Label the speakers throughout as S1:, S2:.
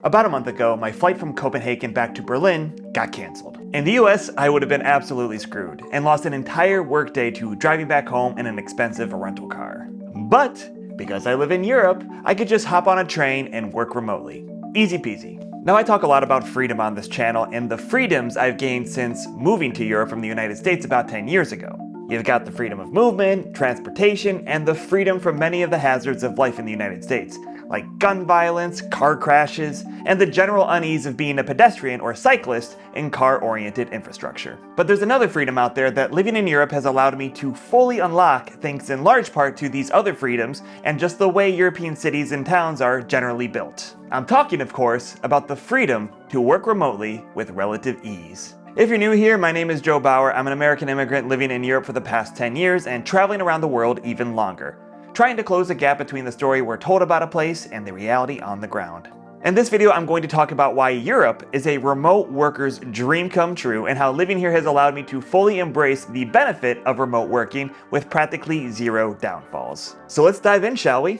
S1: About a month ago, my flight from Copenhagen back to Berlin got canceled. In the US, I would have been absolutely screwed and lost an entire workday to driving back home in an expensive rental car. But because I live in Europe, I could just hop on a train and work remotely. Easy peasy. Now, I talk a lot about freedom on this channel and the freedoms I've gained since moving to Europe from the United States about 10 years ago. You've got the freedom of movement, transportation, and the freedom from many of the hazards of life in the United States, like gun violence, car crashes, and the general unease of being a pedestrian or cyclist in car-oriented infrastructure. But there's another freedom out there that living in Europe has allowed me to fully unlock, thanks in large part to these other freedoms and just the way European cities and towns are generally built. I'm talking, of course, about the freedom to work remotely with relative ease. If you're new here, my name is Joe Bauer. I'm an American immigrant living in Europe for the past 10 years and traveling around the world even longer, trying to close the gap between the story we're told about a place and the reality on the ground. In this video, I'm going to talk about why Europe is a remote worker's dream come true and how living here has allowed me to fully embrace the benefit of remote working with practically zero downfalls. So let's dive in, shall we?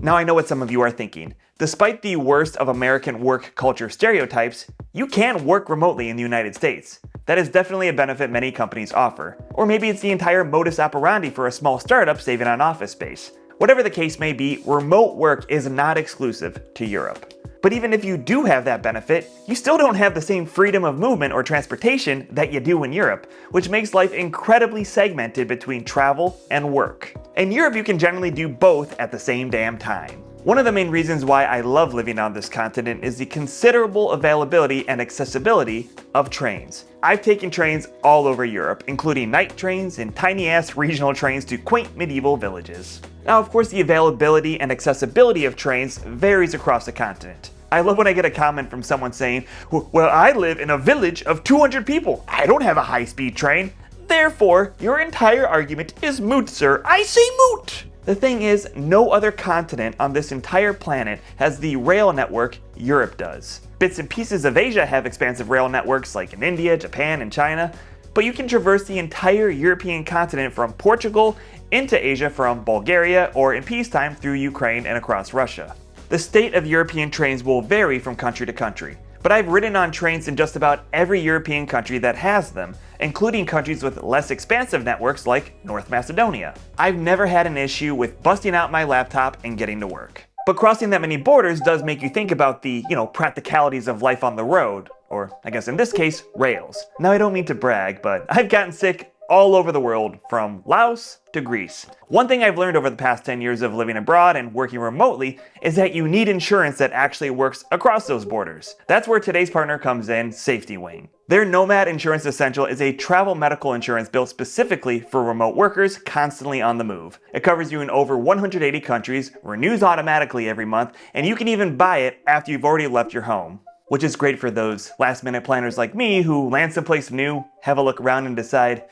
S1: Now, I know what some of you are thinking. Despite the worst of American work culture stereotypes, you can work remotely in the United States. That is definitely a benefit many companies offer. Or maybe it's the entire modus operandi for a small startup saving on office space. Whatever the case may be, remote work is not exclusive to Europe. But even if you do have that benefit, you still don't have the same freedom of movement or transportation that you do in Europe, which makes life incredibly segmented between travel and work. In Europe, you can generally do both at the same damn time. One of the main reasons why I love living on this continent is the considerable availability and accessibility of trains. I've taken trains all over Europe, including night trains and tiny-ass regional trains to quaint medieval villages. Now, of course, the availability and accessibility of trains varies across the continent. I love when I get a comment from someone saying, "Well, I live in a village of 200 people. I don't have a high-speed train. Therefore, your entire argument is moot, sir. I say moot!" The thing is, no other continent on this entire planet has the rail network Europe does. Bits and pieces of Asia have expansive rail networks like in India, Japan, and China, but you can traverse the entire European continent from Portugal into Asia from Bulgaria or in peacetime through Ukraine and across Russia. The state of European trains will vary from country to country, but I've ridden on trains in just about every European country that has them, including countries with less expansive networks like North Macedonia. I've never had an issue with busting out my laptop and getting to work. But crossing that many borders does make you think about the, practicalities of life on the road, or I guess in this case, rails. Now, I don't mean to brag, but I've gotten sick all over the world, from Laos to Greece. One thing I've learned over the past 10 years of living abroad and working remotely is that you need insurance that actually works across those borders. That's where today's partner comes in, Safety Wing. Their Nomad Insurance Essential is a travel medical insurance built specifically for remote workers constantly on the move. It covers you in over 180 countries, renews automatically every month, and you can even buy it after you've already left your home. Which is great for those last-minute planners like me who land someplace new, have a look around, and decide,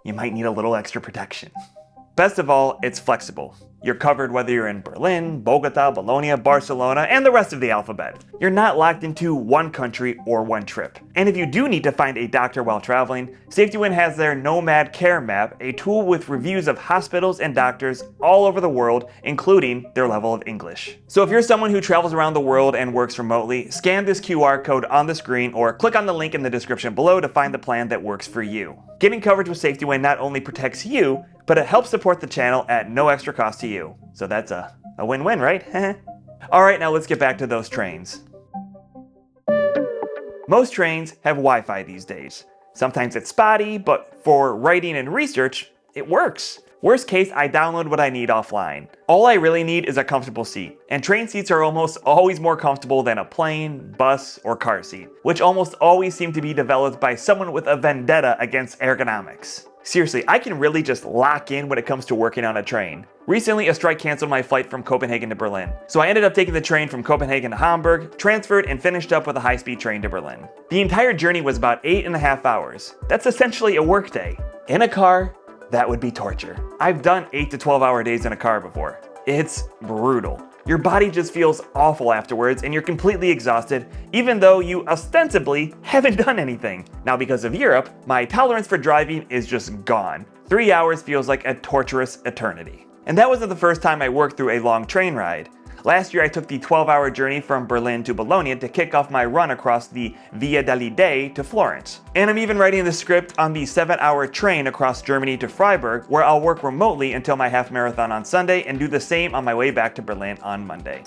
S1: you might need a little extra protection. Best of all, it's flexible. You're covered whether you're in Berlin, Bogota, Bologna, Barcelona, and the rest of the alphabet. You're not locked into one country or one trip. And if you do need to find a doctor while traveling, SafetyWin has their Nomad Care Map, a tool with reviews of hospitals and doctors all over the world, including their level of English. So if you're someone who travels around the world and works remotely, scan this QR code on the screen or click on the link in the description below to find the plan that works for you. Getting coverage with SafetyWin not only protects you, but it helps support the channel at no extra cost to you. So that's a win-win, right? Alright, now let's get back to those trains. Most trains have Wi-Fi these days. Sometimes it's spotty, but for writing and research, it works. Worst case, I download what I need offline. All I really need is a comfortable seat, and train seats are almost always more comfortable than a plane, bus, or car seat, which almost always seem to be developed by someone with a vendetta against ergonomics. Seriously, I can really just lock in when it comes to working on a train. Recently, a strike canceled my flight from Copenhagen to Berlin, so I ended up taking the train from Copenhagen to Hamburg, transferred, and finished up with a high-speed train to Berlin. The entire journey was about 8.5 hours. That's essentially a workday. In a car, that would be torture. I've done 8 to 12-hour days in a car before. It's brutal. Your body just feels awful afterwards and you're completely exhausted, even though you ostensibly haven't done anything. Now, because of Europe, my tolerance for driving is just gone. 3 hours feels like a torturous eternity. And that wasn't the first time I worked through a long train ride. Last year I took the 12-hour journey from Berlin to Bologna to kick off my run across the Via delle Dei to Florence. And I'm even writing the script on the 7-hour train across Germany to Freiburg, where I'll work remotely until my half marathon on Sunday and do the same on my way back to Berlin on Monday.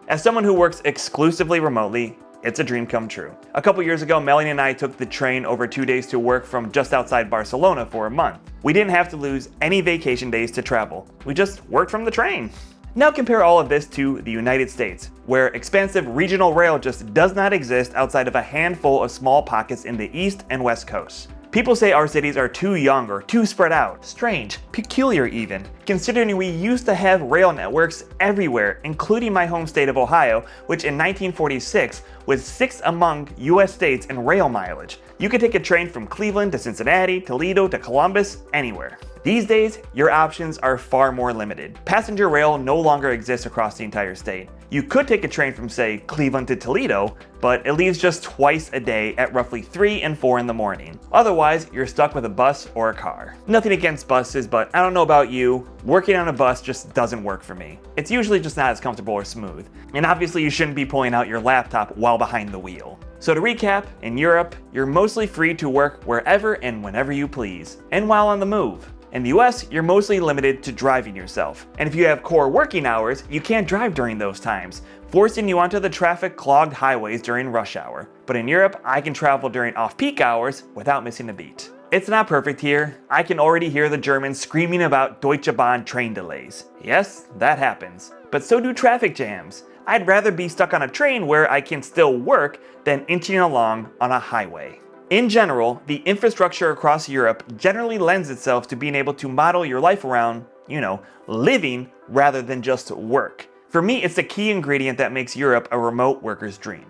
S1: As someone who works exclusively remotely, it's a dream come true. A couple years ago, Melanie and I took the train over 2 days to work from just outside Barcelona for a month. We didn't have to lose any vacation days to travel. We just worked from the train. Now compare all of this to the United States, where expansive regional rail just does not exist outside of a handful of small pockets in the East and West Coasts. People say our cities are too young or too spread out. Strange, peculiar even, considering we used to have rail networks everywhere, including my home state of Ohio, which in 1946 was 6th among US states in rail mileage. You could take a train from Cleveland to Cincinnati, Toledo to Columbus, anywhere. These days, your options are far more limited. Passenger rail no longer exists across the entire state. You could take a train from, say, Cleveland to Toledo, but it leaves just twice a day at roughly 3 and 4 in the morning. Otherwise, you're stuck with a bus or a car. Nothing against buses, but I don't know about you, working on a bus just doesn't work for me. It's usually just not as comfortable or smooth. And obviously you shouldn't be pulling out your laptop while behind the wheel. So to recap, in Europe, you're mostly free to work wherever and whenever you please, and while on the move. In the US, you're mostly limited to driving yourself. And if you have core working hours, you can't drive during those times, forcing you onto the traffic-clogged highways during rush hour. But in Europe, I can travel during off-peak hours without missing a beat. It's not perfect here. I can already hear the Germans screaming about Deutsche Bahn train delays. Yes, that happens. But so do traffic jams. I'd rather be stuck on a train where I can still work than inching along on a highway. In general, the infrastructure across Europe generally lends itself to being able to model your life around, living rather than just work. For me, it's the key ingredient that makes Europe a remote worker's dream.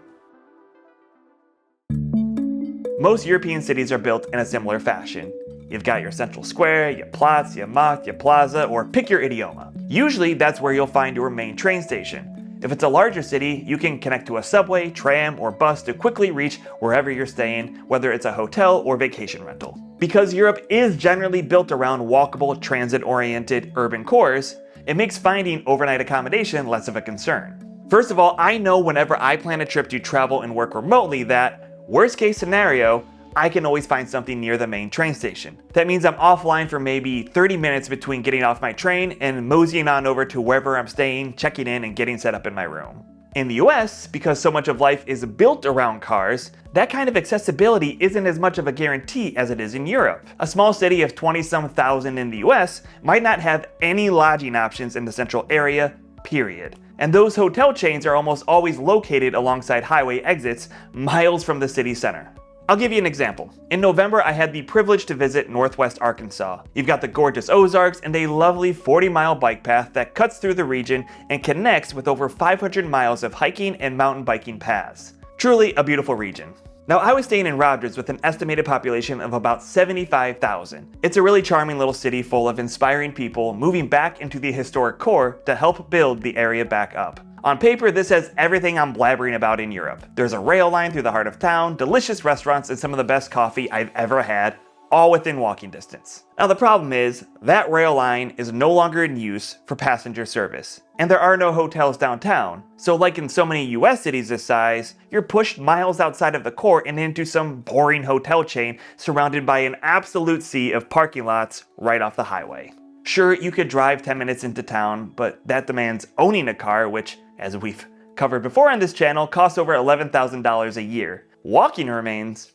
S1: Most European cities are built in a similar fashion. You've got your central square, your Platz, your Markt, your Plaza, or pick your idioma. Usually that's where you'll find your main train station. If it's a larger city, you can connect to a subway, tram, or bus to quickly reach wherever you're staying, whether it's a hotel or vacation rental. Because Europe is generally built around walkable, transit-oriented urban cores, it makes finding overnight accommodation less of a concern. First of all, I know whenever I plan a trip to travel and work remotely that, worst case scenario, I can always find something near the main train station. That means I'm offline for maybe 30 minutes between getting off my train and moseying on over to wherever I'm staying, checking in, and getting set up in my room. In the US, because so much of life is built around cars, that kind of accessibility isn't as much of a guarantee as it is in Europe. A small city of 20-some thousand in the US might not have any lodging options in the central area, period. And those hotel chains are almost always located alongside highway exits, miles from the city center. I'll give you an example. In November, I had the privilege to visit Northwest Arkansas. You've got the gorgeous Ozarks and a lovely 40-mile bike path that cuts through the region and connects with over 500 miles of hiking and mountain biking paths. Truly a beautiful region. Now, I was staying in Rogers with an estimated population of about 75,000. It's a really charming little city full of inspiring people moving back into the historic core to help build the area back up. On paper, this has everything I'm blabbering about in Europe. There's a rail line through the heart of town, delicious restaurants, and some of the best coffee I've ever had, all within walking distance. Now the problem is, that rail line is no longer in use for passenger service, and there are no hotels downtown. So like in so many US cities this size, you're pushed miles outside of the core and into some boring hotel chain surrounded by an absolute sea of parking lots right off the highway. Sure, you could drive 10 minutes into town, but that demands owning a car, which, as we've covered before on this channel, costs over $11,000 a year. Walking remains,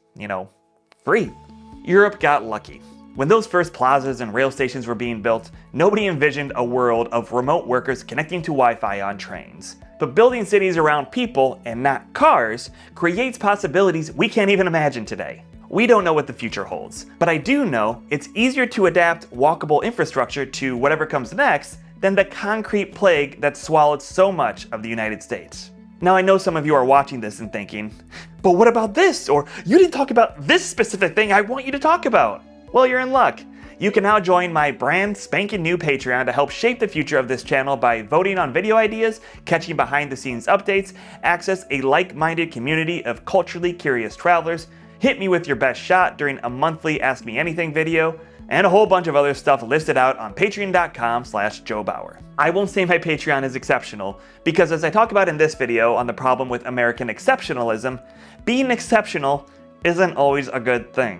S1: free. Europe got lucky. When those first plazas and rail stations were being built, nobody envisioned a world of remote workers connecting to Wi-Fi on trains. But building cities around people and not cars creates possibilities we can't even imagine today. We don't know what the future holds, but I do know it's easier to adapt walkable infrastructure to whatever comes next than the concrete plague that swallowed so much of the United States. Now I know some of you are watching this and thinking, but what about this? Or you didn't talk about this specific thing I want you to talk about. Well, you're in luck. You can now join my brand spanking new Patreon to help shape the future of this channel by voting on video ideas, catching behind the scenes updates, access a like-minded community of culturally curious travelers, hit me with your best shot during a monthly Ask Me Anything video, and a whole bunch of other stuff listed out on patreon.com/joebauer. I won't say my Patreon is exceptional, because as I talk about in this video on the problem with American exceptionalism, being exceptional isn't always a good thing.